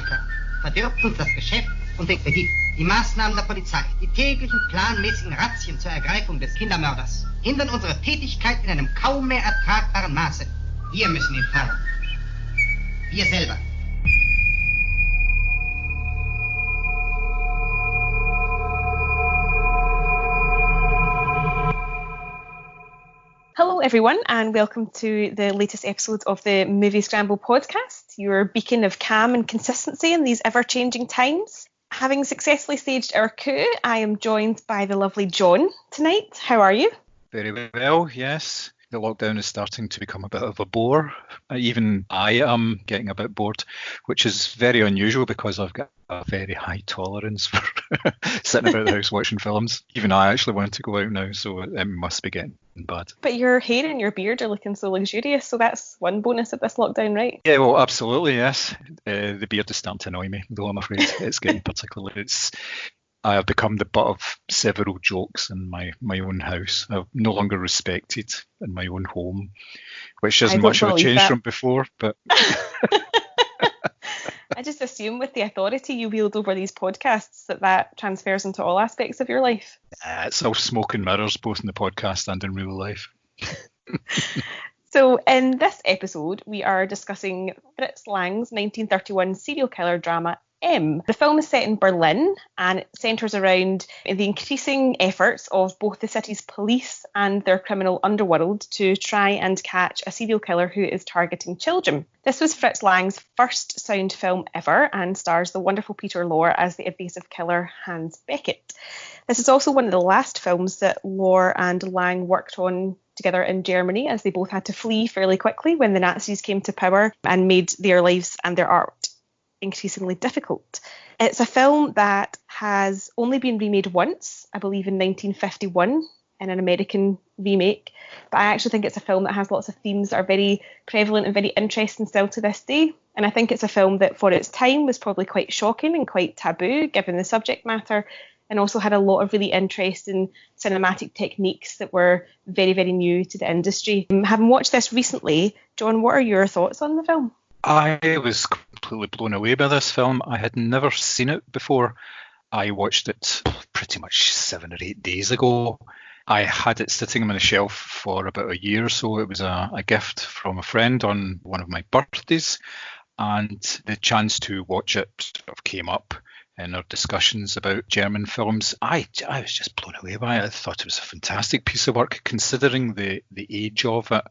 Streitkraft, verdirbt uns das Geschäft und vergibt die Maßnahmen der Polizei, die täglichen planmäßigen Razzien zur Ergreifung des Kindermörders, hindern unsere Tätigkeit in einem kaum mehr ertragbaren Maße. Wir müssen ihn fangen. Wir selber. Hello everyone and welcome to the latest episode of the Moviescramble podcast, your beacon of calm and consistency in these ever-changing times. Having successfully staged our coup, I am joined by the lovely John tonight. How are you? Very well, yes. The lockdown is starting to become a bit of a bore. Even I am getting a bit bored, which is very unusual because I've got a very high tolerance for sitting about the house watching films. Even I actually want to go out now, so it must be getting bad. But your hair and your beard are looking so luxurious, so that's one bonus of this lockdown, right? Yeah, well, absolutely, yes. The beard is starting to annoy me, though I'm afraid it's getting particularly... I have become the butt of several jokes in my own house. I'm no longer respected in my own home, which isn't much of a change from before, but... I just assume with the authority you wield over these podcasts that transfers into all aspects of your life. It's all smoke and mirrors, both in the podcast and in real life. So in this episode, we are discussing Fritz Lang's 1931 serial killer drama M. The film is set in Berlin and it centres around the increasing efforts of both the city's police and their criminal underworld to try and catch a serial killer who is targeting children. This was Fritz Lang's first sound film ever and stars the wonderful Peter Lorre as the evasive killer Hans Beckett. This is also one of the last films that Lorre and Lang worked on together in Germany, as they both had to flee fairly quickly when the Nazis came to power and made their lives and their art increasingly difficult. It's a film that has only been remade once, I believe in 1951, in an American remake, but I actually think it's a film that has lots of themes that are very prevalent and very interesting still to this day. And I think it's a film that for its time was probably quite shocking and quite taboo given the subject matter, and also had a lot of really interesting cinematic techniques that were very, very new to the industry. Having watched this recently, John, what are your thoughts on the film? I was completely blown away by this film. I had never seen it before. I watched it pretty much 7 or 8 days ago. I had it sitting on the shelf for about a year or so. It was a gift from a friend on one of my birthdays, and the chance to watch it sort of came up in our discussions about German films. I was just blown away by it. I thought it was a fantastic piece of work, considering the age of it.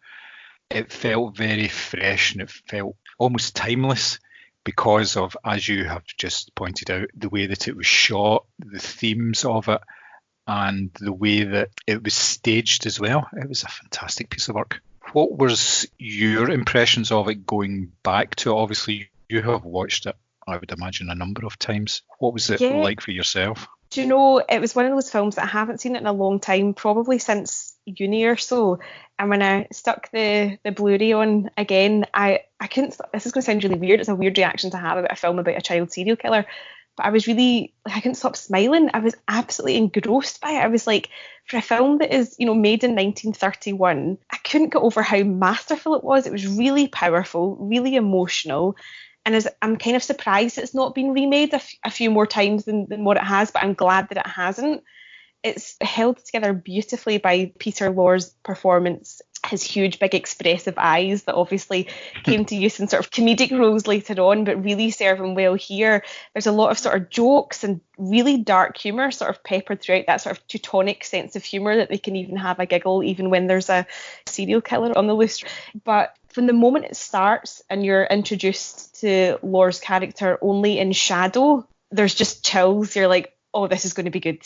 It felt very fresh and it felt almost timeless because of, as you have just pointed out, the way that it was shot, the themes of it, and the way that it was staged as well. It was a fantastic piece of work. What was your impressions of it going back to it? Obviously, you have watched it, I would imagine, a number of times. What was it like for yourself? Do you know, it was one of those films that I haven't seen it in a long time, probably since uni or so. And when I stuck the Blu-ray on again, I couldn't stop. This is going to sound really weird. It's a weird reaction to have about a film about a child serial killer. But I was really, I couldn't stop smiling. I was absolutely engrossed by it. I was like, for a film that is, made in 1931, I couldn't get over how masterful it was. It was really powerful, really emotional. And I'm kind of surprised it's not been remade a few more times than what it has, but I'm glad that it hasn't. It's held together beautifully by Peter Lorre's performance, his huge, big, expressive eyes that obviously came to use in sort of comedic roles later on, but really serve him well here. There's a lot of sort of jokes and really dark humour sort of peppered throughout, that sort of Teutonic sense of humour that they can even have a giggle even when there's a serial killer on the loose. But from the moment it starts and you're introduced to Lorre's character only in shadow, there's just chills. You're like, oh, this is going to be good.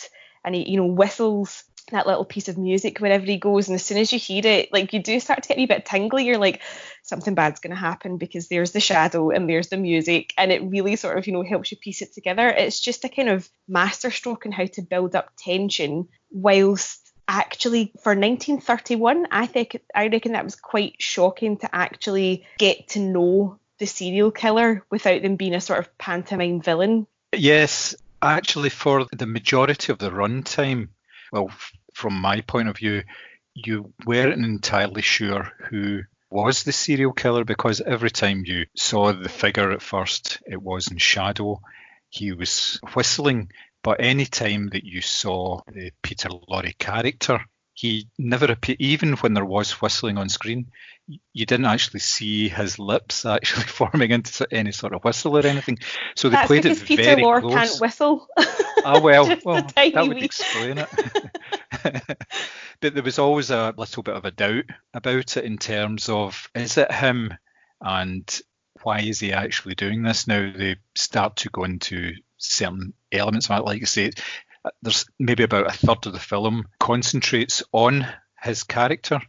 And he, whistles that little piece of music wherever he goes. And as soon as you hear it, like, you do start to get a wee bit tingly. You're like, something bad's going to happen because there's the shadow and there's the music. And it really sort of, helps you piece it together. It's just a kind of masterstroke in how to build up tension whilst actually for 1931, I reckon that was quite shocking to actually get to know the serial killer without them being a sort of pantomime villain. Yes, actually for the majority of the runtime, well, from my point of view, you weren't entirely sure who was the serial killer, because every time you saw the figure at first, it was in shadow. He was whistling, but any time that you saw the Peter Lorre character, he never appeared. Even when there was whistling on screen, you didn't actually see his lips actually forming into any sort of whistle or anything. So they played it very close. Peter Lorre can't whistle. Ah, well, Just well, a tiny that would wee. explain it. But there was always a little bit of a doubt about it in terms of, is it him, and why is he actually doing this? Now they start to go into certain elements, like I say, there's maybe about a third of the film concentrates on his character,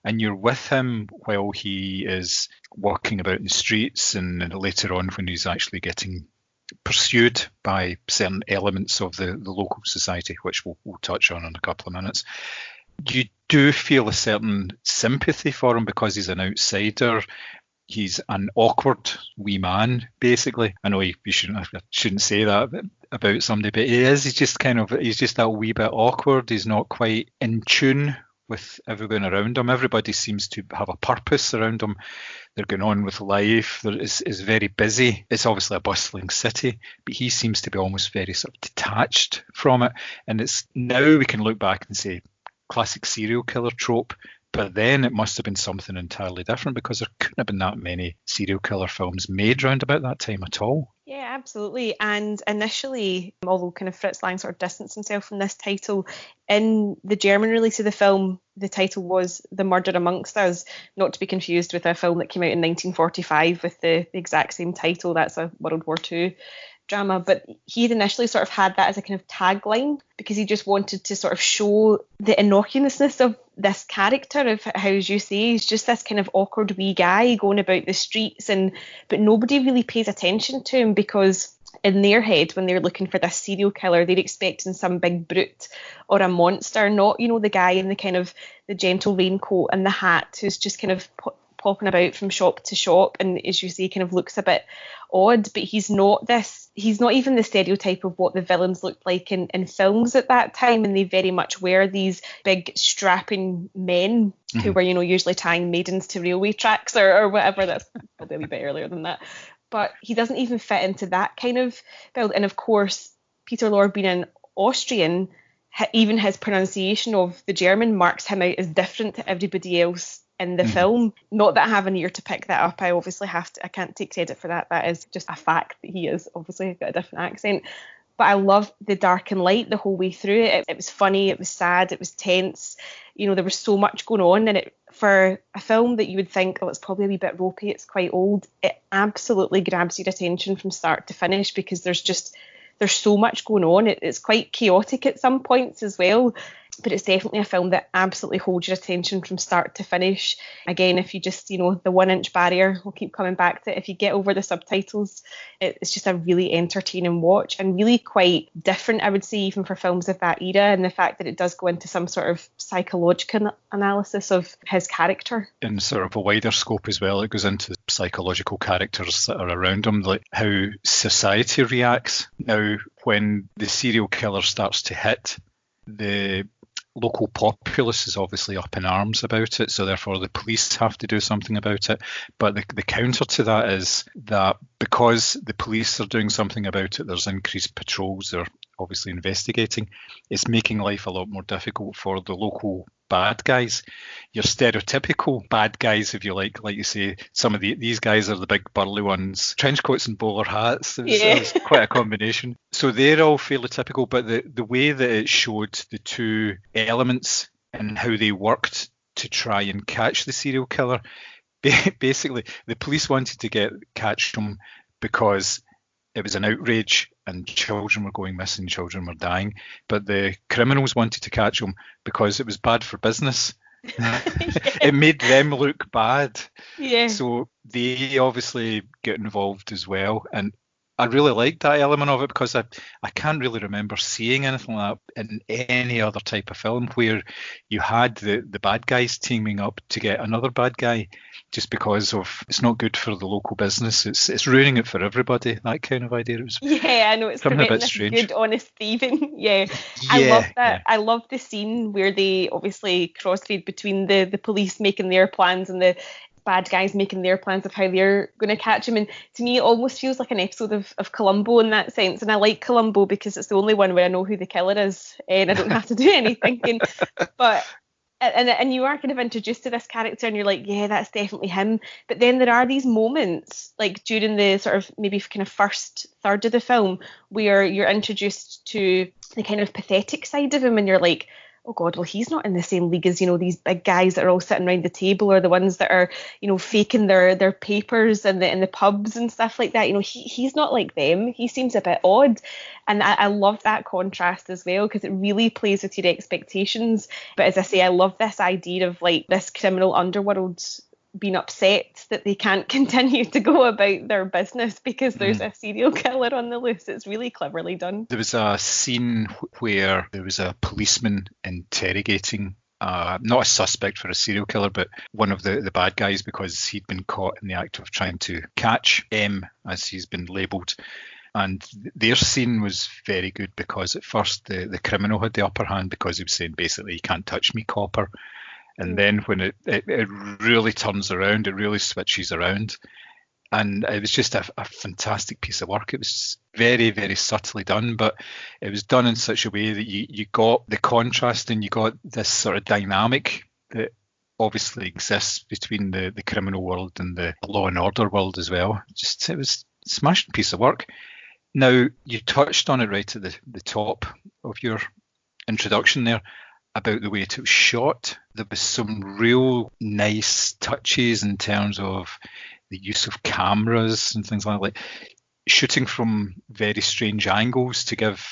and you're with him while he is walking about in the streets, and later on when he's actually getting pursued by certain elements of the local society, which we'll touch on in a couple of minutes. You do feel a certain sympathy for him because he's an outsider. He's an awkward wee man, basically. I know I shouldn't say that about somebody, but he is. He's just that wee bit awkward. He's not quite in tune with everyone around him. Everybody seems to have a purpose around him. They're going on with life. It's very busy. It's obviously a bustling city, but he seems to be almost very sort of detached from it. And it's now we can look back and say classic serial killer trope, but then it must have been something entirely different, because there couldn't have been that many serial killer films made round about that time at all. Yeah, absolutely. And initially, although kind of Fritz Lang sort of distanced himself from this title, in the German release of the film, the title was The Murder Amongst Us, not to be confused with a film that came out in 1945 with the exact same title. That's a World War II drama. But he had initially sort of had that as a kind of tagline, because he just wanted to sort of show the innocuousness of this character, of how, as you say, he's just this kind of awkward wee guy going about the streets, but nobody really pays attention to him, because in their head, when they're looking for this serial killer, they're expecting some big brute or a monster, not, the guy in the kind of the gentle raincoat and the hat who's just kind of popping about from shop to shop, and as you say, kind of looks a bit odd. But he's not even the stereotype of what the villains looked like in films at that time, and they very much were these big strapping men who were, usually tying maidens to railway tracks or whatever. That's probably a wee bit earlier than that. But he doesn't even fit into that kind of build. And of course, Peter Lorre being an Austrian, even his pronunciation of the German marks him out as different to everybody else in the film. Not that I have an ear to pick that up. I obviously I can't take credit for that. That is just a fact that he is obviously got a different accent. But I loved the dark and light the whole way through it. It was funny, it was sad, it was tense. There was so much going on, and it, for a film that you would think, it's probably a wee bit ropey, it's quite old, it absolutely grabs your attention from start to finish, because there's so much going on. It's quite chaotic at some points as well. But it's definitely a film that absolutely holds your attention from start to finish. Again, if you just, the 1 inch barrier, we'll keep coming back to it. If you get over the subtitles, it's just a really entertaining watch, and really quite different, I would say, even for films of that era, and the fact that it does go into some sort of psychological analysis of his character. In sort of a wider scope as well, it goes into psychological characters that are around him, like how society reacts. Now, when the serial killer starts to hit, the local populace is obviously up in arms about it, so therefore the police have to do something about it. But the counter to that is that because the police are doing something about it, there's increased patrols, they're obviously investigating, it's making life a lot more difficult for the local bad guys. Your stereotypical bad guys, if you like you say, some of these guys are the big burly ones, trench coats and bowler hats. It was quite a combination. So they're all fairly typical, but the way that it showed the two elements and how they worked to try and catch the serial killer, basically the police wanted to catch him because it was an outrage and children were going missing, children were dying. But the criminals wanted to catch him because it was bad for business. It made them look bad. Yeah. So they obviously get involved as well. And I really liked that element of it, because I can't really remember seeing anything like that in any other type of film where you had the bad guys teaming up to get another bad guy, just because of it's not good for the local business. It's ruining it for everybody. That kind of idea. It was I know, it's something a bit this strange. Good, honest thieving. I love that. Yeah. I love the scene where they obviously crossfade between the police making their plans and bad guys making their plans of how they're going to catch him. And to me, it almost feels like an episode of Columbo in that sense. And I like Columbo because it's the only one where I know who the killer is and I don't have to do any thinking. But and you are kind of introduced to this character and you're like, yeah, that's definitely him. But then there are these moments, like during the sort of maybe kind of first third of the film, where you're introduced to the kind of pathetic side of him and you're like, oh God, well, he's not in the same league as, these big guys that are all sitting around the table, or the ones that are, faking their papers in the pubs and stuff like that. He's not like them. He seems a bit odd. And I love that contrast as well, because it really plays with your expectations. But as I say, I love this idea of like this criminal underworld being upset that they can't continue to go about their business because there's a serial killer on the loose. It's really cleverly done. There was a scene where there was a policeman interrogating not a suspect for a serial killer, but one of the bad guys, because he'd been caught in the act of trying to catch M, as he's been labelled. And their scene was very good because at first the criminal had the upper hand because he was saying basically, you can't touch me, copper. And then when it really turns around, it really switches around. And it was just a fantastic piece of work. It was very, very subtly done, but it was done in such a way that you got the contrast and you got this sort of dynamic that obviously exists between the criminal world and the law and order world as well. It was a smashing piece of work. Now, you touched on it right at the top of your introduction there, about the way it was shot. There was some real nice touches in terms of the use of cameras and things like that, shooting from very strange angles to give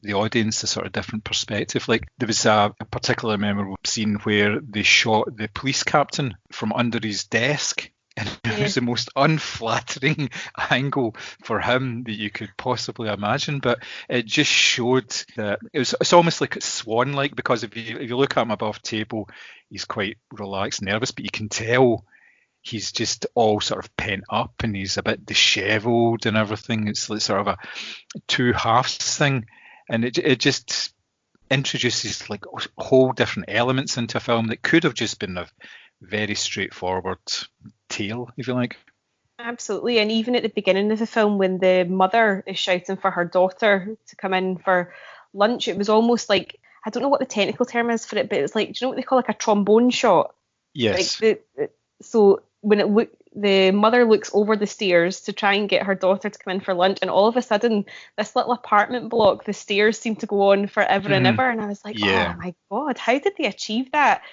the audience a sort of different perspective. Like there was a particularly memorable scene where they shot the police captain from under his desk. And it was the most unflattering angle for him that you could possibly imagine. But it just showed that it's almost like it's Swan-like, because if you look at him above table, he's quite relaxed, nervous, but you can tell he's just all sort of pent up and he's a bit dishevelled and everything. It's like sort of a two halves thing. And it just introduces like whole different elements into a film that could have just been a very straightforward tale, if you like. Absolutely. And even at the beginning of the film, when the mother is shouting for her daughter to come in for lunch, it was almost like, I don't know what the technical term is for it, but it's like, do you know what they call like a trombone shot? Yes. So when the mother looks over the stairs to try and get her daughter to come in for lunch, and all of a sudden this little apartment block, the stairs seem to go on forever and ever, and I was like, oh my God, how did they achieve that?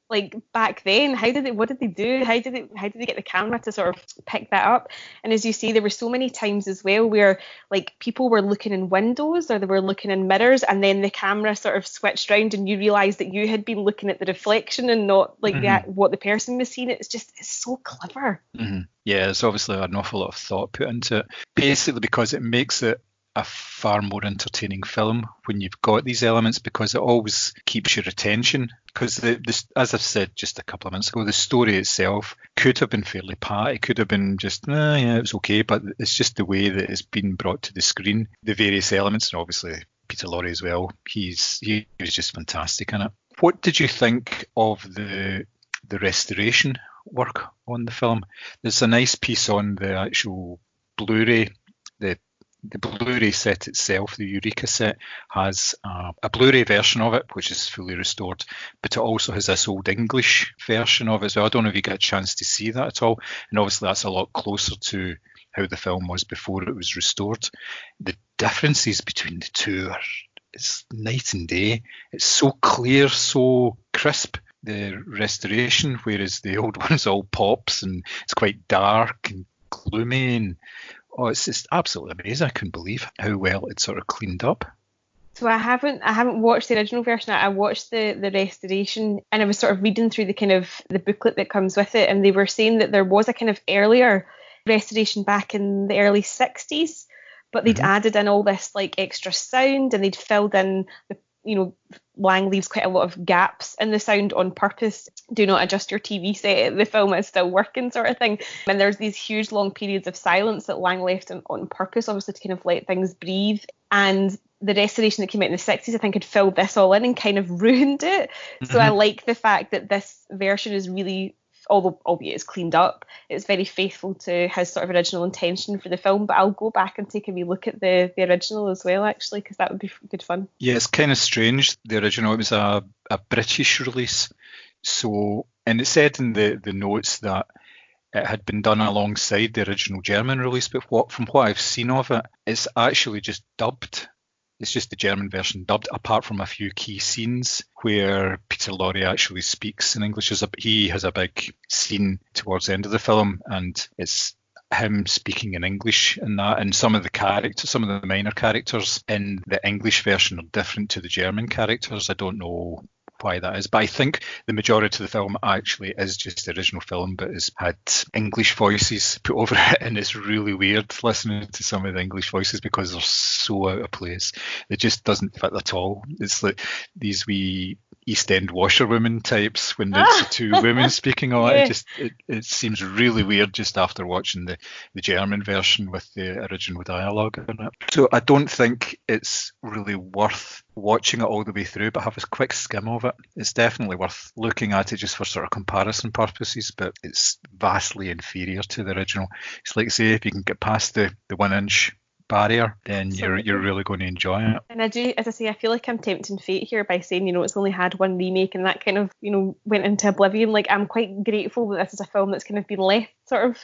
Like back then, what did they do? How did they get the camera to sort of pick that up? And as you say, there were so many times as well where like people were looking in windows or they were looking in mirrors, and then the camera sort of switched round and you realised that you had been looking at the reflection and not like what the person was seeing. It's so clever. Yeah, there's obviously an awful lot of thought put into it, basically because it makes it a far more entertaining film when you've got these elements, because it always keeps your attention. Because as I've said just a couple of minutes ago, the story itself could have been fairly pat. It could have been just, it was okay, but it's just the way that it's been brought to the screen, the various elements, and obviously Peter Lorre as well. He was just fantastic in it. What did you think of the restoration work on the film? There's a nice piece on the actual Blu-ray. The Blu-ray set itself, the Eureka set, has a Blu-ray version of it, which is fully restored, but it also has this old English version of it. So I don't know if you get a chance to see that at all. And obviously that's a lot closer to how the film was before it was restored. The differences between the two it's night and day. It's so clear, so crisp, the restoration, whereas the old one's all pops and it's quite dark and gloomy, and it's just absolutely amazing. I couldn't believe how well it's sort of cleaned up. So I haven't watched the original version. I watched the restoration, and I was sort of reading through the booklet that comes with it, and they were saying that there was a kind of earlier restoration back in the early 60s, but they'd added in all this like extra sound, and they'd filled in Lang leaves quite a lot of gaps in the sound on purpose. Do not adjust your TV set, the film is still working, sort of thing. And there's these huge long periods of silence that Lang left on purpose, obviously to kind of let things breathe. And the restoration that came out in the 60s, I think, had filled this all in and kind of ruined it. So I like the fact that this version is really although albeit it's cleaned up, it's very faithful to his sort of original intention for the film. But I'll go back and take a wee look at the original as well, actually, because that would be good fun. Yeah, it's kind of strange. The original, it was a British release. So, and it said in the notes that it had been done alongside the original German release, but from what I've seen of it, it's actually just dubbed. It's just the German version dubbed, apart from a few key scenes where Peter Lorre actually speaks in English. He has a big scene towards the end of the film, and it's him speaking in English in that. And some of the minor characters in the English version are different to the German characters. I don't know why that is, but I think the majority of the film actually is just the original film, but has had English voices put over it, and it's really weird listening to some of the English voices because they're so out of place. It just doesn't fit at all. It's like these wee East End washerwoman types when it's the two women speaking. It seems really weird just after watching the German version with the original dialogue in it. So I don't think it's really worth watching it all the way through, but have a quick skim of it. It's definitely worth looking at it just for sort of comparison purposes, but it's vastly inferior to the original. It's like, say, if you can get past the 1-inch barrier, then you're really going to enjoy it. And I do, as I say, I feel like I'm tempting fate here by saying, it's only had one remake and that kind of, went into oblivion. Like, I'm quite grateful that this is a film that's kind of been left sort of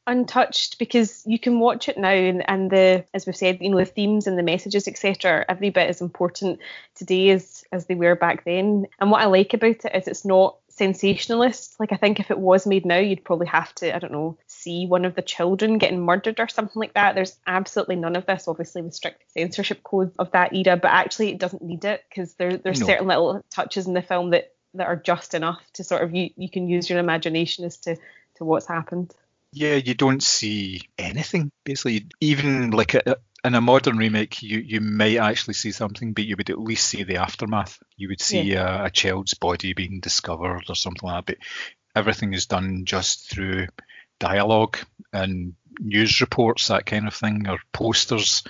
untouched, because you can watch it now and the, as we've said, the themes and the messages, etc., every bit as important today as they were back then. And what I like about it is it's not sensationalist. Like, I think if it was made now, you'd probably have to, I don't know, see one of the children getting murdered or something like that. There's absolutely none of this, obviously with strict censorship codes of that era, but actually it doesn't need it, because there's certain little touches in the film that are just enough to sort of, you can use your imagination as to what's happened. Yeah, you don't see anything, basically. Even like in a modern remake, you might actually see something, but you would at least see the aftermath. You would see a child's body being discovered or something like that, but everything is done just through dialogue and news reports, that kind of thing, or posters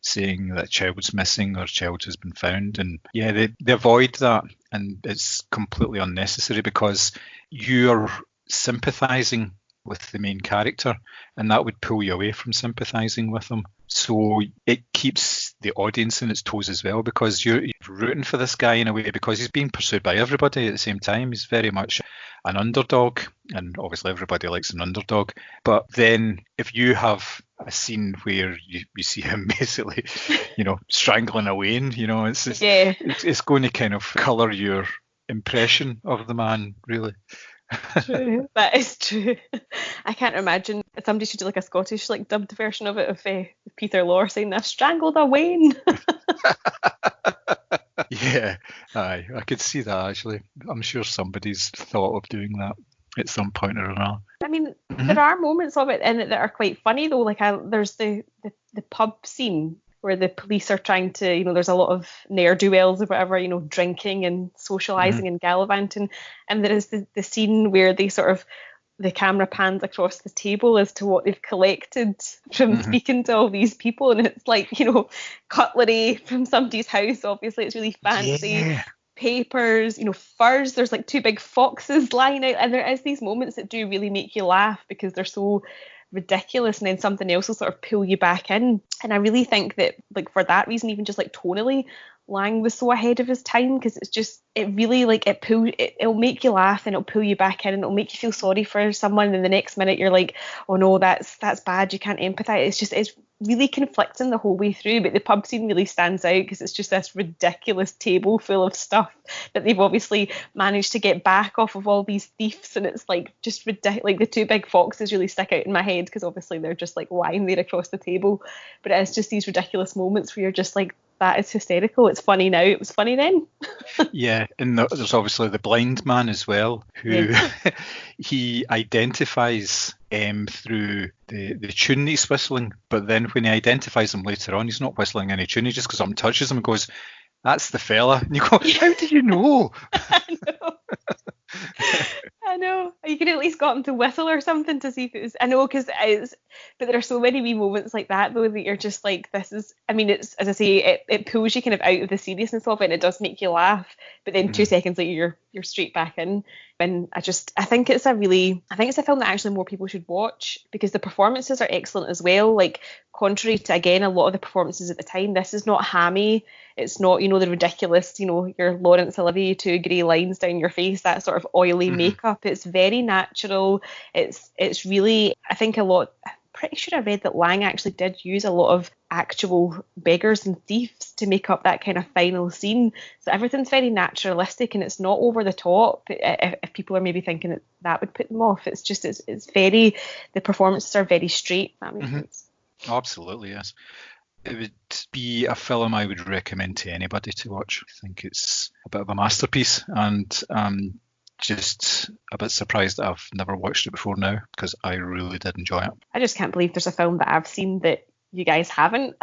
saying that a child's missing or a child has been found. And yeah, they avoid that, and it's completely unnecessary because you're sympathising with the main character, and that would pull you away from sympathising with them. So it keeps the audience in its toes as well, because you're rooting for this guy in a way, because he's being pursued by everybody at the same time. He's very much an underdog, and obviously everybody likes an underdog. But then if you have a scene where you see him basically, strangling a Wayne, it's going to kind of colour your impression of the man, really. True, that is true. I can't imagine somebody should do like a Scottish dubbed version of it of Peter Lorre saying, "I've strangled a Wayne." Yeah, aye, I could see that actually. I'm sure somebody's thought of doing that at some point or another. I mean, there are moments of it in it that are quite funny though. Like there's the pub scene where the police are trying to, there's a lot of ne'er-do-wells or whatever, drinking and socialising and gallivanting. And there is the scene where they sort of, the camera pans across the table as to what they've collected from speaking to all these people. And it's like, cutlery from somebody's house. Obviously, it's really fancy. Yeah. Papers, furs. There's like two big foxes lying out. And there is these moments that do really make you laugh because they're so ridiculous, and then something else will sort of pull you back in. And I really think that, for that reason, even just tonally, Lang was so ahead of his time, because it's just, it really it'll make you laugh and it'll pull you back in and it'll make you feel sorry for someone, and the next minute you're like, oh no, that's bad, you can't empathise. It's really conflicting the whole way through. But the pub scene really stands out because it's just this ridiculous table full of stuff that they've obviously managed to get back off of all these thieves, and it's just ridiculous. The two big foxes really stick out in my head because obviously they're just lying there across the table, but it's just these ridiculous moments where you're just like, that is hysterical. It's funny now, it was funny then. Yeah, and there's obviously the blind man as well, who he identifies through the tune he's whistling, but then when he identifies him later on, he's not whistling any tune, he just goes up and touches him and goes, "That's the fella." And you go, how do you know? I know. I know. You could at least got him to whistle or something to see if it was. I know, because it's. But there are so many wee moments like that, though, that you're just like, this is. I mean, it's, as I say, it pulls you kind of out of the seriousness of it, and it does make you laugh. But then 2 seconds later, you're straight back in. And I think it's a film that actually more people should watch, because the performances are excellent as well. Like, contrary to, again, a lot of the performances at the time, this is not hammy. It's not, the ridiculous, your Laurence Olivier 2 grey lines down your face, that sort of oily makeup. It's very natural. It's really, I think I'm pretty sure I read that Lang actually did use a lot of actual beggars and thieves to make up that kind of final scene. So everything's very naturalistic, and it's not over the top. If people are maybe thinking that would put them off, it's just, it's very, the performances are very straight. That makes sense. Absolutely, yes. It would be a film I would recommend to anybody to watch. I think it's a bit of a masterpiece, and just a bit surprised that I've never watched it before now, because I really did enjoy it. I just can't believe there's a film that I've seen that you guys haven't.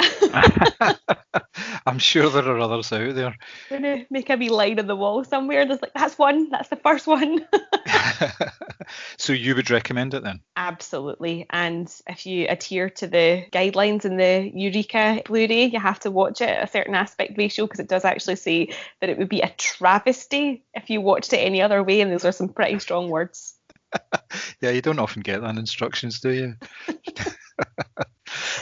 I'm sure there are others out there. I'm going to make a wee line on the wall somewhere. There's that's the first one. So you would recommend it then? Absolutely. And if you adhere to the guidelines in the Eureka Blu-ray, you have to watch it at a certain aspect ratio, because it does actually say that it would be a travesty if you watched it any other way, and those are some pretty strong words. Yeah, you don't often get that in instructions, do you?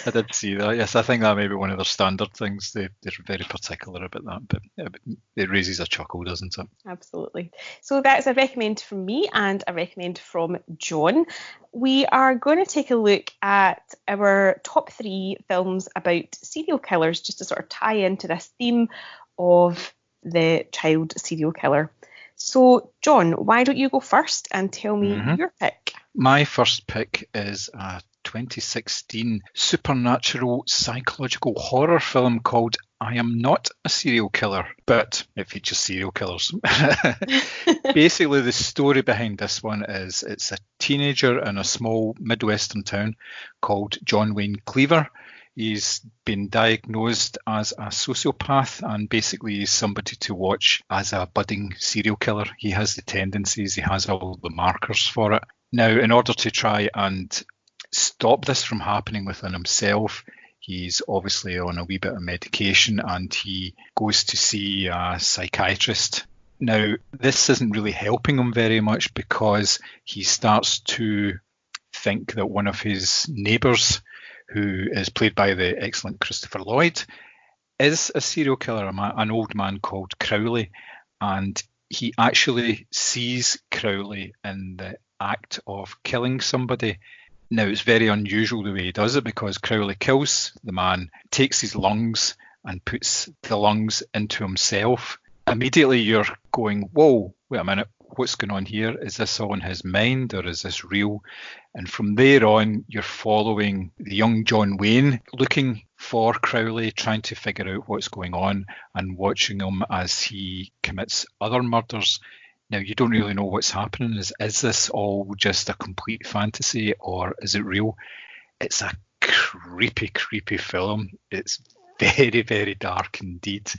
I did see that. Yes, I think that may be one of their standard things. They're very particular about that, but it raises a chuckle, doesn't it? Absolutely. So that's a recommend from me and a recommend from John. We are going to take a look at our top 3 films about serial killers, just to sort of tie into this theme of the child serial killer. So, John, why don't you go first and tell me your pick? My first pick is a 2016 supernatural psychological horror film called I Am Not a Serial Killer, but it features serial killers. Basically, the story behind this one is it's a teenager in a small Midwestern town called John Wayne Cleaver. He's been diagnosed as a sociopath, and basically he's somebody to watch as a budding serial killer. He has the tendencies, he has all the markers for it. Now, in order to try and stop this from happening within himself, he's obviously on a wee bit of medication, and he goes to see a psychiatrist. Now, this isn't really helping him very much, because he starts to think that one of his neighbours, who is played by the excellent Christopher Lloyd, is a serial killer, an old man called Crowley, and he actually sees Crowley in the act of killing somebody. Now, it's very unusual the way he does it, because Crowley kills the man, takes his lungs and puts the lungs into himself. Immediately you're going, whoa, wait a minute, what's going on here? Is this all in his mind, or is this real? And from there on, you're following the young John Wayne, looking for Crowley, trying to figure out what's going on, and watching him as he commits other murders. Now, you don't really know what's happening. Is this all just a complete fantasy, or is it real? It's a creepy, creepy film. It's very, very dark indeed.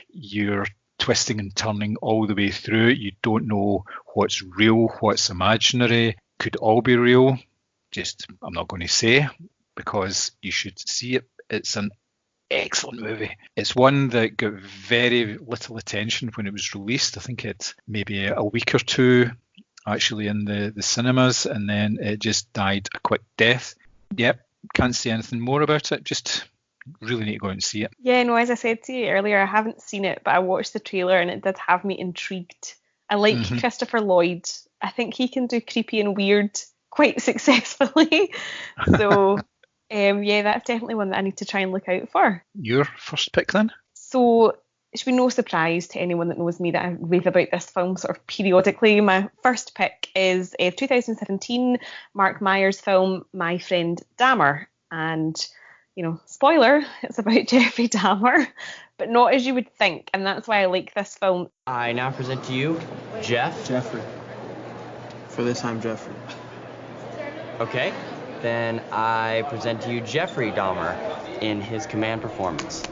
You're twisting and turning all the way through. You don't know what's real, what's imaginary. Could all be real. I'm not going to say, because you should see it. It's an excellent movie. It's one that got very little attention when it was released. I think it's maybe a week or two actually in the cinemas, and then it just died a quick death. Yep, can't say anything more about it. Just really need to go out and see it. Yeah, no, as I said to you earlier, I haven't seen it, but I watched the trailer and it did have me intrigued. I like Christopher Lloyd. I think he can do creepy and weird quite successfully. So, yeah, that's definitely one that I need to try and look out for. Your first pick then? So, it should be no surprise to anyone that knows me that I rave about this film sort of periodically. My first pick is a 2017 Mark Myers film, My Friend Dahmer. And, spoiler, it's about Jeffrey Dahmer, but not as you would think. And that's why I like this film. I now present to you, Jeffrey. For this, I'm Jeffrey. Okay, then I present to you Jeffrey Dahmer in his command performance.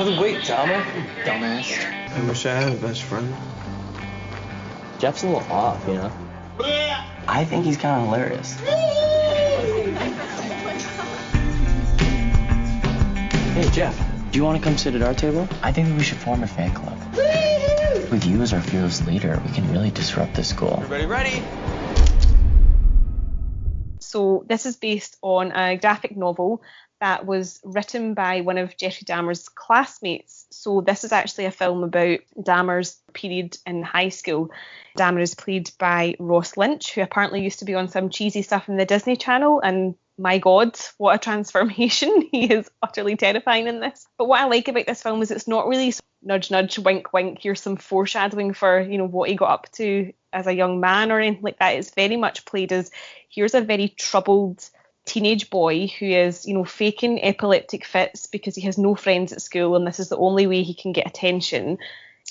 Wait, Dahmer, you dumbass. I wish I had a best friend. Jeff's a little off, you know? I think he's kind of hilarious. Hey, Jeff, do you want to come sit at our table? I think that we should form a fan club. With you as our fearless leader, we can really disrupt this school. Everybody ready? So this is based on a graphic novel that was written by one of Jeffrey Dahmer's classmates. So this is actually a film about Dahmer's period in high school. Dahmer is played by Ross Lynch, who apparently used to be on some cheesy stuff in the Disney Channel, and my God, what a transformation. He is utterly terrifying in this. But what I like about this film is it's not really nudge, nudge, wink, wink. Here's some foreshadowing for, what he got up to as a young man or anything like that. It's very much played as, here's a very troubled teenage boy who is, faking epileptic fits because he has no friends at school and this is the only way he can get attention.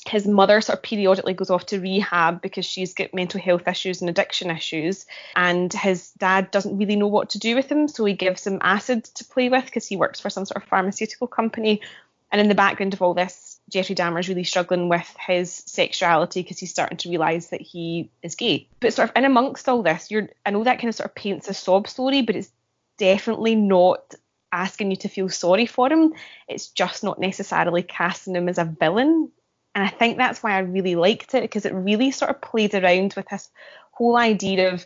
His mother sort of periodically goes off to rehab because she's got mental health issues and addiction issues, and his dad doesn't really know what to do with him, so he gives him acid to play with because he works for some sort of pharmaceutical company. And in the background of all this, Jeffrey Dahmer is really struggling with his sexuality because he's starting to realise that he is gay. But sort of in amongst all this, I know that kind of sort of paints a sob story, but it's definitely not asking you to feel sorry for him. It's just not necessarily casting him as a villain. And I think that's why I really liked it, because it really sort of played around with this whole idea of,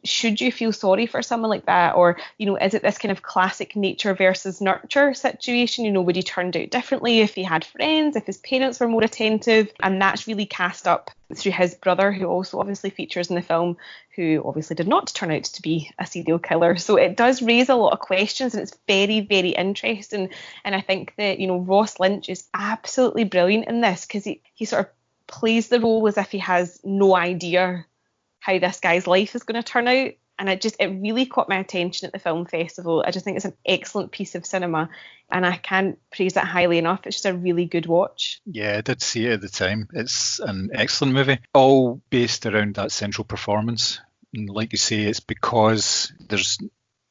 should you feel sorry for someone like that? Or, is it this kind of classic nature versus nurture situation? Would he turned out differently if he had friends, if his parents were more attentive? And that's really cast up through his brother, who also obviously features in the film, who obviously did not turn out to be a serial killer. So it does raise a lot of questions, and it's very, very interesting. And I think that, Ross Lynch is absolutely brilliant in this, because he sort of plays the role as if he has no idea how this guy's life is going to turn out. And it really caught my attention at the film festival. I just think it's an excellent piece of cinema, and I can't praise it highly enough. It's just a really good watch. Yeah, I did see it at the time. It's an excellent movie, all based around that central performance. And like you say, it's because there's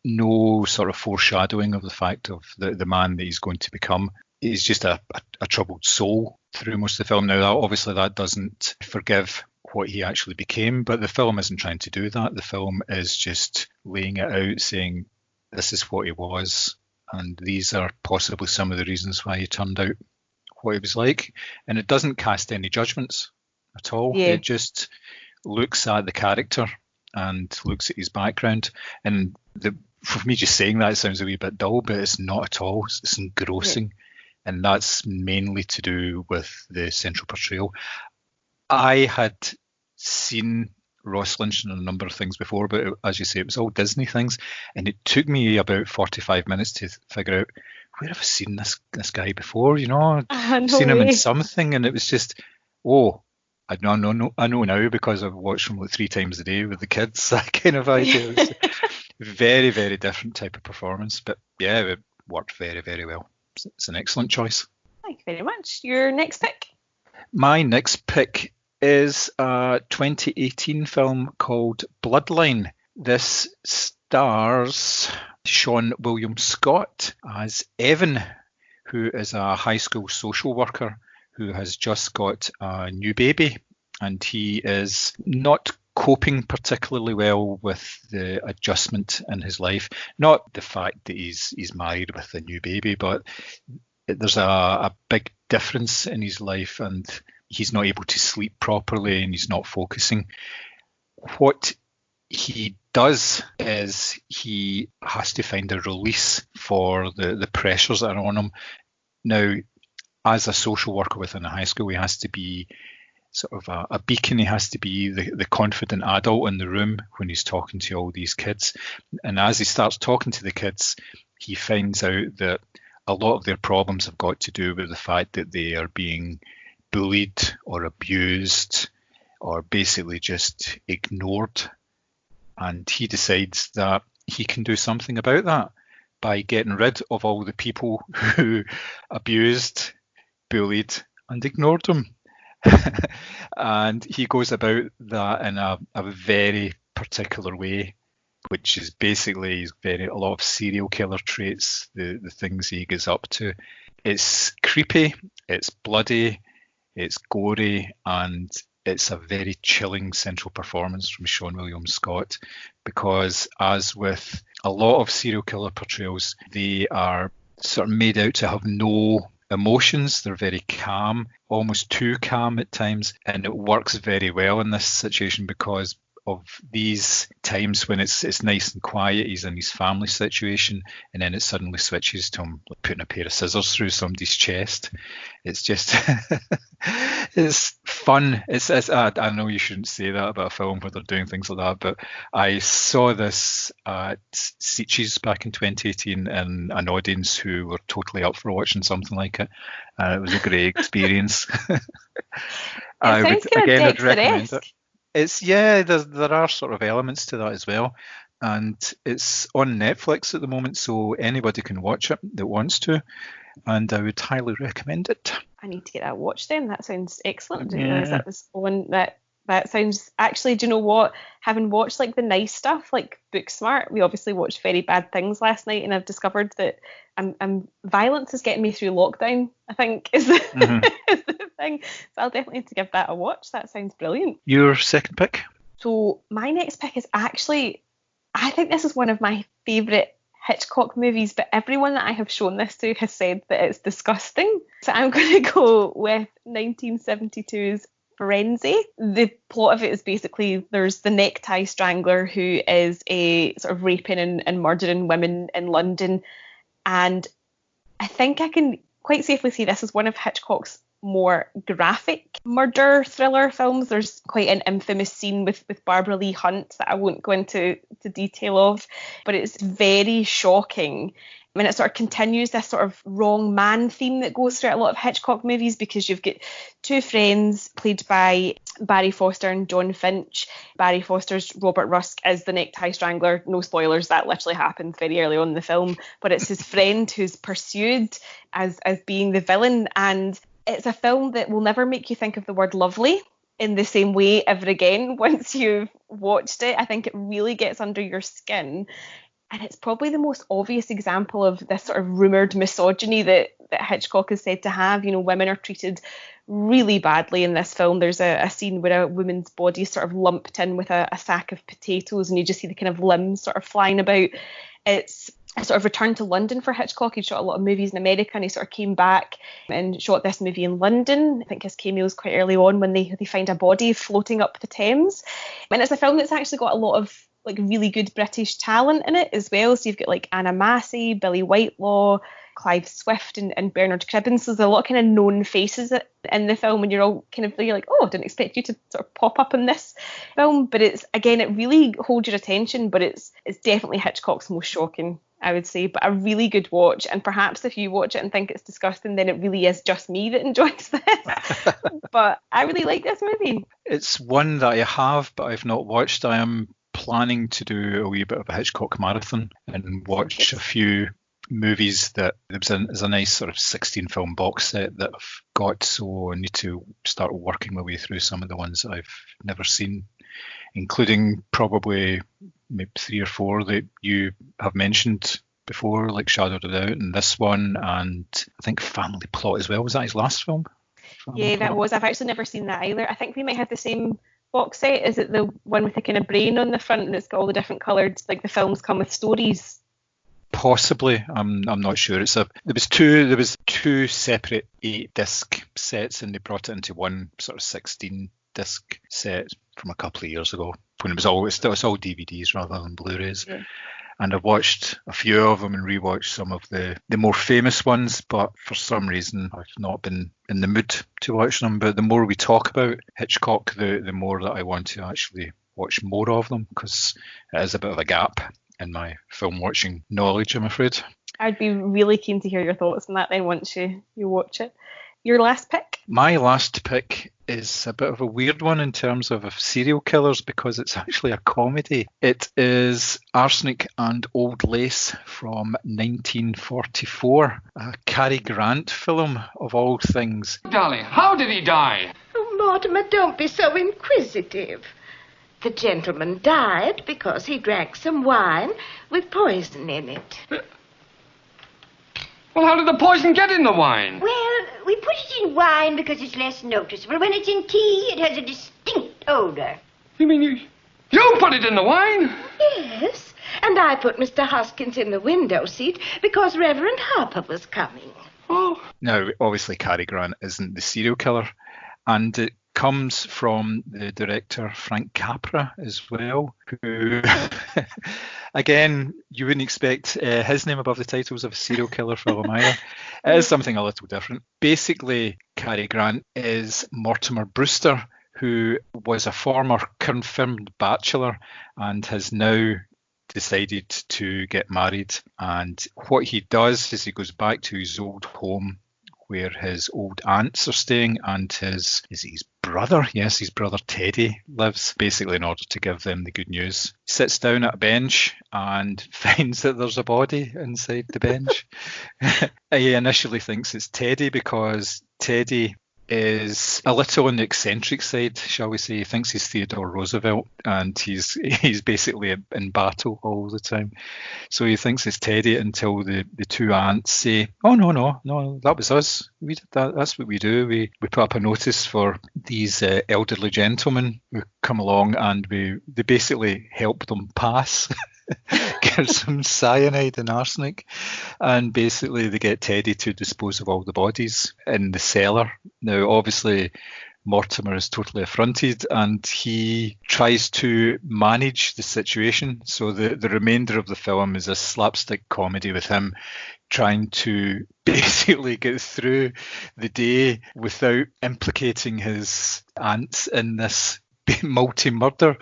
no sort of foreshadowing of the fact of the man that he's going to become. He's just a troubled soul through most of the film. Now, obviously, that doesn't forgive what he actually became, but the film isn't trying to do that. The film is just laying it out, saying this is what he was, and these are possibly some of the reasons why he turned out what he was like. And it doesn't cast any judgments at all. Yeah. It just looks at the character and looks at his background. And for me, just saying that, it sounds a wee bit dull, but it's not at all. It's engrossing. Yeah. And that's mainly to do with the central portrayal. I had seen Ross Lynch in a number of things before, but as you say, it was all Disney things, and it took me about 45 minutes to figure out, where have I seen this guy before? I've seen him in something, and it was just, I know now because I've watched him like 3 times a day with the kids. That kind of idea. It was a very, very different type of performance, but yeah, it worked very, very well. It's an excellent choice. Thank you very much. Your next pick? My next pick is a 2018 film called Bloodline. This stars Sean William Scott as Evan, who is a high school social worker who has just got a new baby, and he is not coping particularly well with the adjustment in his life. Not the fact that he's married with a new baby, but there's a big difference in his life, and he's not able to sleep properly, and he's not focusing. What he does is he has to find a release for the pressures that are on him. Now, as a social worker within a high school, he has to be sort of a beacon. He has to be the confident adult in the room when he's talking to all these kids. And as he starts talking to the kids, he finds out that a lot of their problems have got to do with the fact that they are being bullied or abused or basically just ignored. And he decides that he can do something about that by getting rid of all the people who abused, bullied and ignored him. And he goes about that in a very particular way, which is basically a lot of serial killer traits, the things he gets up to. It's creepy, it's bloody, it's gory, and it's a very chilling central performance from Sean William Scott, because as with a lot of serial killer portrayals, they are sort of made out to have no emotions. They're very calm, almost too calm at times, and it works very well in this situation because of these times when it's nice and quiet. He's in his family situation, and then it suddenly switches to him like putting a pair of scissors through somebody's chest. It's just it's fun. I know you shouldn't say that about a film where they're doing things like that, but I saw this at Sitges back in 2018 in an audience who were totally up for watching something like it. It was a great experience. I would again I'd recommend it. There are sort of elements to that as well, and it's on Netflix at the moment, so anybody can watch it that wants to, and I would highly recommend it. I need to get that watched then. That sounds excellent. I didn't realise that was on. That sounds, actually, do you know what? Having watched like the nice stuff, like Booksmart, we obviously watched Very Bad Things last night, and I've discovered that violence is getting me through lockdown, I think, is the thing. So I'll definitely need to give that a watch. That sounds brilliant. Your second pick? So my next pick is actually, I think this is one of my favourite Hitchcock movies, but everyone that I have shown this to has said that it's disgusting. So I'm going to go with 1972's Frenzy. The plot of it is basically there's the necktie strangler who is a sort of raping and murdering women in London, and I think I can quite safely say this is one of Hitchcock's more graphic murder thriller films. There's quite an infamous scene with Barbara Lee Hunt that I won't go into detail of, but it's very shocking. I mean, it sort of continues this sort of wrong man theme that goes through a lot of Hitchcock movies, because you've got two friends played by Barry Foster and John Finch. Barry Foster's Robert Rusk as the necktie strangler. No spoilers, that literally happened very early on in the film. But it's his friend who's pursued as being the villain. And it's a film that will never make you think of the word lovely in the same way ever again once you've watched it. I think it really gets under your skin. And it's probably the most obvious example of this sort of rumoured misogyny that Hitchcock is said to have. You know, women are treated really badly in this film. There's a scene where a woman's body is sort of lumped in with a sack of potatoes, and you just see the kind of limbs sort of flying about. It's a sort of return to London for Hitchcock. He shot a lot of movies in America, and he sort of came back and shot this movie in London. I think his cameo is quite early on when they find a body floating up the Thames. And it's a film that's actually got a lot of like really good British talent in it as well. So you've got like Anna Massey, Billy Whitelaw, Clive Swift and Bernard Cribbins. So there's a lot of kind of known faces in the film, and you're all kind of, you're like, oh, I didn't expect you to sort of pop up in this film. But it's, again, it really holds your attention, but it's definitely Hitchcock's most shocking, I would say, but a really good watch. And perhaps if you watch it and think it's disgusting, then it really is just me that enjoys this. But I really like this movie. It's one that I have, but I've not watched. I am planning to do a wee bit of a Hitchcock marathon and watch a few movies that there's a nice sort of 16 film box set that I've got, so I need to start working my way through some of the ones that I've never seen, including probably maybe 3 or 4 that you have mentioned before, like Shadow of the Doubt and this one, and I think Family Plot as well. Was that his last film? Yeah, that was. I've actually never seen that either. I think we might have the same box set. Is it the one with the kind of brain on the front and it's got all the different coloured, like the films come with stories? Possibly. I'm not sure. There was two separate 8-disc sets, and they brought it into one sort of 16-disc set from a couple of years ago when it was all DVDs rather than Blu-rays. Yeah. And I've watched a few of them and rewatched some of the more famous ones, but for some reason I've not been in the mood to watch them. But the more we talk about Hitchcock, the more that I want to actually watch more of them, because it is a bit of a gap in my film watching knowledge, I'm afraid. I'd be really keen to hear your thoughts on that then once you watch it. Your last pick? My last pick is a bit of a weird one in terms of serial killers, because it's actually a comedy. It is Arsenic and Old Lace from 1944, a Cary Grant film of all things. Darling, how did he die? Oh, Mortimer, don't be so inquisitive. The gentleman died because he drank some wine with poison in it. Well, how did the poison get in the wine? Well, we put it in wine because it's less noticeable. When it's in tea, it has a distinct odor. You mean you put it in the wine? Yes, and I put Mr. Hoskins in the window seat because Reverend Harper was coming. Oh. Now, obviously, Cary Grant isn't the serial killer, and it comes from the director Frank Capra as well, who, again, you wouldn't expect his name above the titles of a serial killer film either. It is something a little different. Basically, Cary Grant is Mortimer Brewster, who was a former confirmed bachelor and has now decided to get married. And what he does is he goes back to his old home where his old aunts are staying, and his brother Teddy lives, basically in order to give them the good news. He sits down at a bench and finds that there's a body inside the bench. He initially thinks it's Teddy because Teddy is a little on the eccentric side, shall we say. He thinks he's Theodore Roosevelt, and he's basically in battle all the time. So he thinks it's Teddy until the two aunts say, "Oh no, that was us. We did that. That's what we do. We put up a notice for these elderly gentlemen who come along, and they basically help them pass." Give some cyanide and arsenic, and basically they get Teddy to dispose of all the bodies in the cellar. Now, obviously, Mortimer is totally affronted, and he tries to manage the situation. So the remainder of the film is a slapstick comedy with him trying to basically get through the day without implicating his aunts in this multi-murder.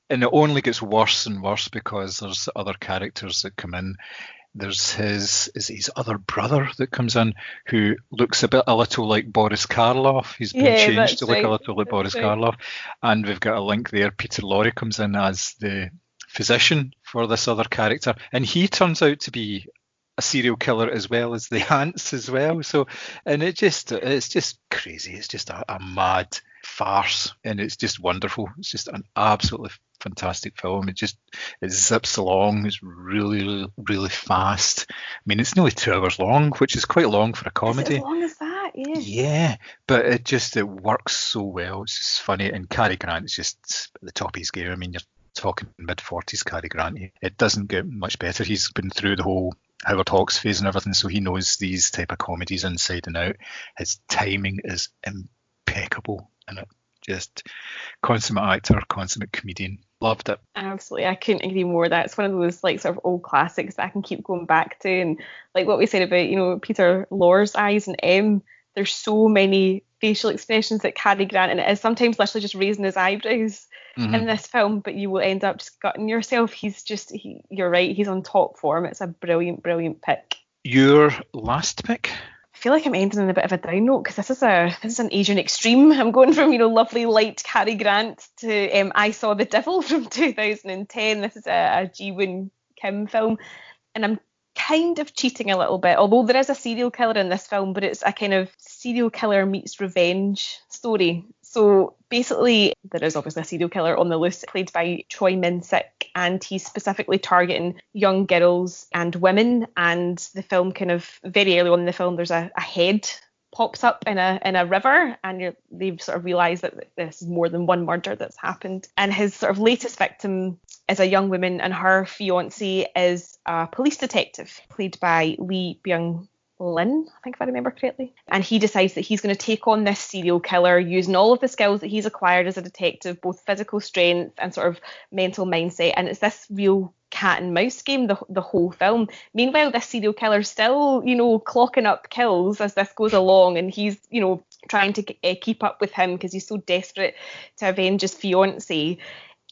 And it only gets worse and worse because there's other characters that come in. There's his other brother that comes in who looks a little like Boris Karloff. He's been changed to look a little like Boris Karloff. And we've got a link there. Peter Lorre comes in as the physician for this other character. And he turns out to be a serial killer as well as the aunts as well. So, and it's just crazy. It's just a mad farce, and it's just wonderful. It's just an absolutely fantastic film. It zips along. It's really, really fast. I mean, it's nearly 2 hours long, which is quite long for a comedy. Is it as long as that? Yeah. Yeah, but it works so well. It's just funny, and Cary Grant is just at the top of his game. I mean, you're talking mid-40s Cary Grant. It doesn't get much better. He's been through the whole Howard Hawks phase and everything, so he knows these type of comedies inside and out. His timing is impeccable, and it just consummate actor, consummate comedian. Loved it. Absolutely, I couldn't agree more. That's one of those like sort of old classics that I can keep going back to. And like what we said about, Peter Lorre's eyes and M, there's so many facial expressions that Cary Grant, and it is sometimes literally just raising his eyebrows in this film, but you will end up just gutting yourself. You're right, he's on top form. It's a brilliant, brilliant pick. Your last pick? I feel like I'm ending on a bit of a down note because this is an Asian extreme. I'm going from lovely light Cary Grant to I Saw the Devil from 2010. This is a Ji-Woon Kim film, and I'm kind of cheating a little bit, although there is a serial killer in this film, but it's a kind of serial killer meets revenge story. So basically, there is obviously a serial killer on the loose, played by Choi Min-sik, and he's specifically targeting young girls and women. And the film kind of, very early on in the film, there's a head pops up in a river, and they've sort of realised that this is more than one murder that's happened. And his sort of latest victim is a young woman, and her fiancé is a police detective, played by Lee Byung-lin, I think, if I remember correctly. And he decides that he's going to take on this serial killer using all of the skills that he's acquired as a detective, both physical strength and sort of mental mindset. And it's this real cat and mouse game the whole film. Meanwhile, this serial killer still, clocking up kills as this goes along, and he's, trying to keep up with him because he's so desperate to avenge his fiancée.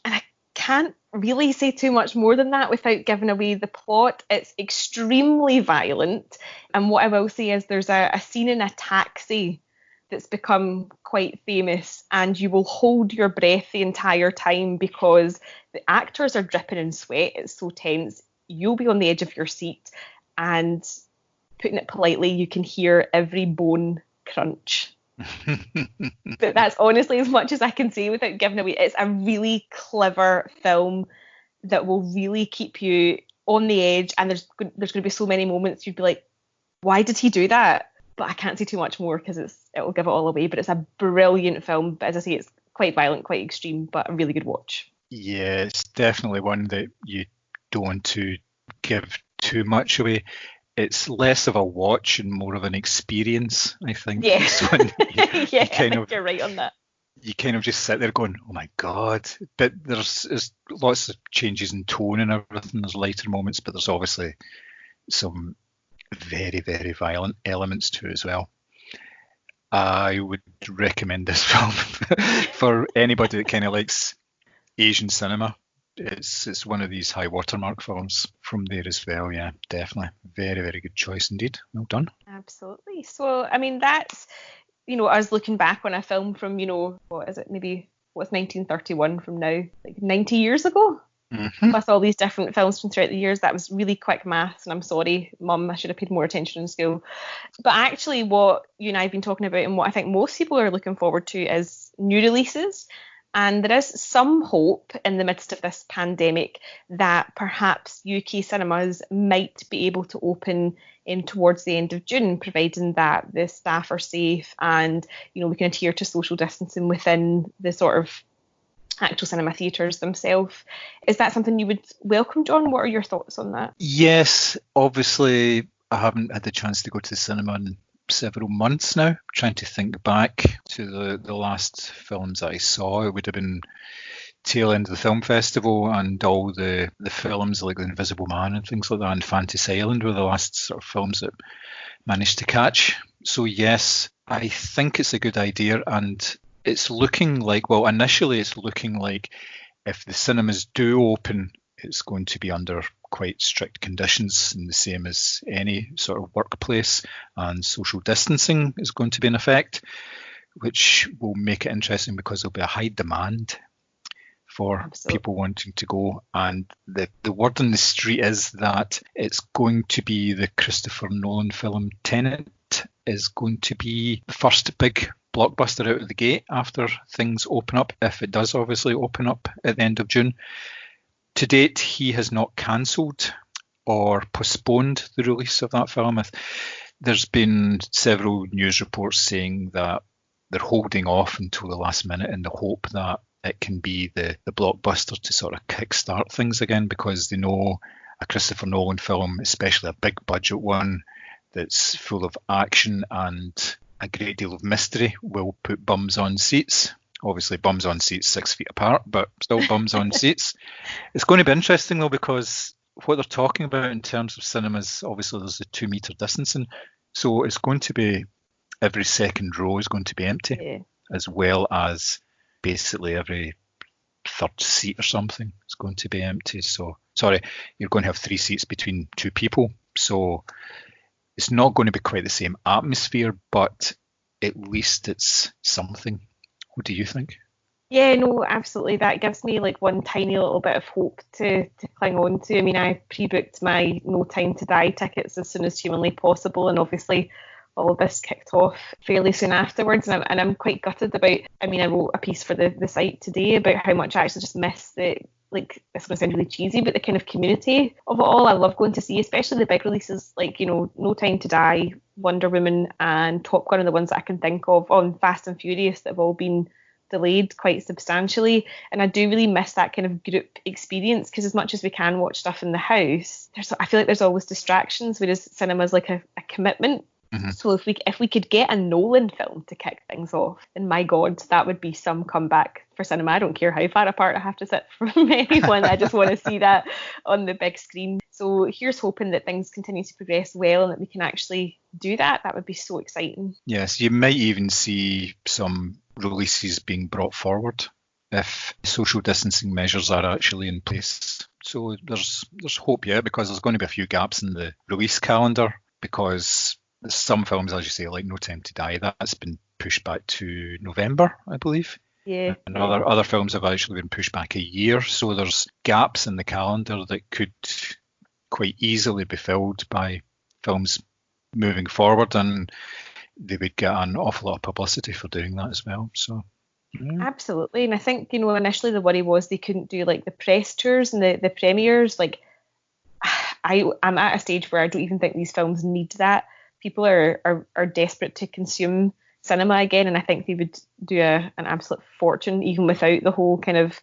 And I can't really say too much more than that without giving away the plot. It's extremely violent, and what I will say is there's a scene in a taxi that's become quite famous, and you will hold your breath the entire time because the actors are dripping in sweat. It's so tense. You'll be on the edge of your seat, and putting it politely, you can hear every bone crunch. But that's honestly as much as I can say without giving away. It's a really clever film that will really keep you on the edge, and there's going to be so many moments you'd be like, why did he do that? But I can't say too much more because it'll give it all away. But it's a brilliant film. But as I say, it's quite violent, quite extreme, but a really good watch. Yeah, it's definitely one that you don't want to give too much away. It's less of a watch and more of an experience, I think. Yeah, You're right on that. You kind of just sit there going, oh my God. But there's lots of changes in tone and everything. There's lighter moments, but there's obviously some very, very violent elements to it as well. I would recommend this film for anybody that kind of likes Asian cinema. It's one of these high watermark films from there as well. Yeah, definitely. Very, very good choice indeed. Well done. Absolutely. So, I mean, that's, us looking back on a film from, what is it, maybe, what's 1931 from now? Like 90 years ago? Mm-hmm. Plus all these different films from throughout the years. That was really quick maths, and I'm sorry, Mum, I should have paid more attention in school. But actually what you and I have been talking about, and what I think most people are looking forward to, is new releases. And there is some hope in the midst of this pandemic that perhaps UK cinemas might be able to open towards the end of June, providing that the staff are safe and, we can adhere to social distancing within the sort of actual cinema theatres themselves. Is that something you would welcome, John? What are your thoughts on that? Yes, obviously I haven't had the chance to go to the cinema in several months now. Trying to think back to the last films that I saw. It would have been tail end of the film festival, and all the films like The Invisible Man and things like that, and Fantasy Island were the last sort of films that managed to catch. So yes, I think it's a good idea, and it's looking like, well, initially it's looking like if the cinemas do open, it's going to be under quite strict conditions, and the same as any sort of workplace, and social distancing is going to be in effect, which will make it interesting because there'll be a high demand for Absolutely. People wanting to go. And the word on the street is that it's going to be the Christopher Nolan film Tenet is going to be the first big blockbuster out of the gate after things open up, if it does obviously open up at the end of June. To date, he has not cancelled or postponed the release of that film. There's been several news reports saying that they're holding off until the last minute in the hope that it can be the blockbuster to sort of kickstart things again, because they know a Christopher Nolan film, especially a big budget one that's full of action and a great deal of mystery, will put bums on seats. Obviously bums on seats 6 feet apart, but still bums on seats. It's going to be interesting though, because what they're talking about in terms of cinemas, obviously there's a 2 metre distancing, so it's going to be every second row is going to be empty, as well as basically every third seat or something is going to be empty. So sorry, you're going to have 3 seats between 2 people, so it's not going to be quite the same atmosphere, but at least it's something. What do you think? Yeah, no, absolutely. That gives me like one tiny little bit of hope to cling on to. I mean, I pre-booked my No Time to Die tickets as soon as humanly possible, and obviously all of this kicked off fairly soon afterwards, and I'm quite gutted about, I mean, I wrote a piece for the site today about how much I actually just miss the, like, it's going to sound really cheesy, but the kind of community of it all. I love going to see, especially the big releases like, No Time to Die, Wonder Woman and Top Gun are the ones that I can think of, on Fast and Furious, that have all been delayed quite substantially. And I do really miss that kind of group experience, because as much as we can watch stuff in the house, I feel like there's always distractions, whereas cinema is like a commitment. Mm-hmm. So if we could get a Nolan film to kick things off, then my God, that would be some comeback for cinema. I don't care how far apart I have to sit from anyone. I just want to see that on the big screen. So here's hoping that things continue to progress well and that we can actually do that. That would be so exciting. Yes, you might even see some releases being brought forward if social distancing measures are actually in place. So there's hope, yeah, because there's going to be a few gaps in the release calendar, because some films, as you say, like No Time to Die, that's been pushed back to November, I believe. Yeah. And other films have actually been pushed back a year. So there's gaps in the calendar that could quite easily be filled by films moving forward, and they would get an awful lot of publicity for doing that as well. So yeah. Absolutely. And I think, initially the worry was they couldn't do like the press tours and the premieres. Like, I'm at a stage where I don't even think these films need that. people are desperate to consume cinema again, and I think they would do an absolute fortune even without the whole kind of,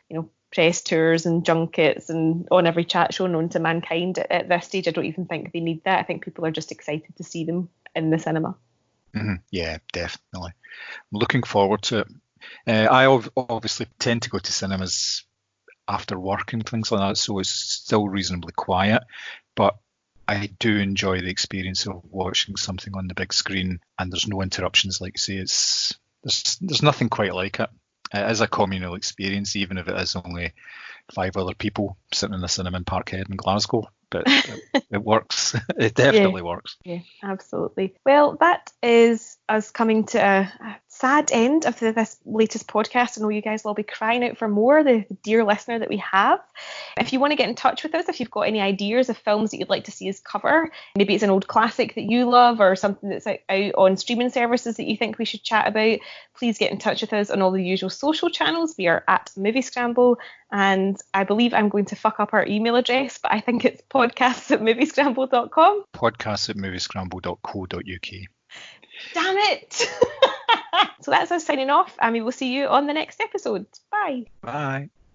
press tours and junkets and on every chat show known to mankind. At this stage, I don't even think they need that. I think people are just excited to see them in the cinema. Mm-hmm. Yeah, definitely. I'm looking forward to it. I obviously tend to go to cinemas after work and things like that, so it's still reasonably quiet, but I do enjoy the experience of watching something on the big screen, and there's no interruptions. Like you say, there's nothing quite like it. It is a communal experience, even if it is only 5 other people sitting in a cinema in Parkhead in Glasgow. But it works. It definitely works. Yeah, absolutely. Well, that is us coming to a sad end of this latest podcast. I know you guys will all be crying out for more, the dear listener that we have. If you want to get in touch with us, if you've got any ideas of films that you'd like to see us cover, maybe it's an old classic that you love or something that's out on streaming services that you think we should chat about, please get in touch with us on all the usual social channels. We are at Moviescramble, and I believe I'm going to fuck up our email address, but I think it's podcasts@moviescramble.com. podcasts@moviescramble.co.uk. Damn it! So that's us signing off, and we will see you on the next episode. Bye. Bye.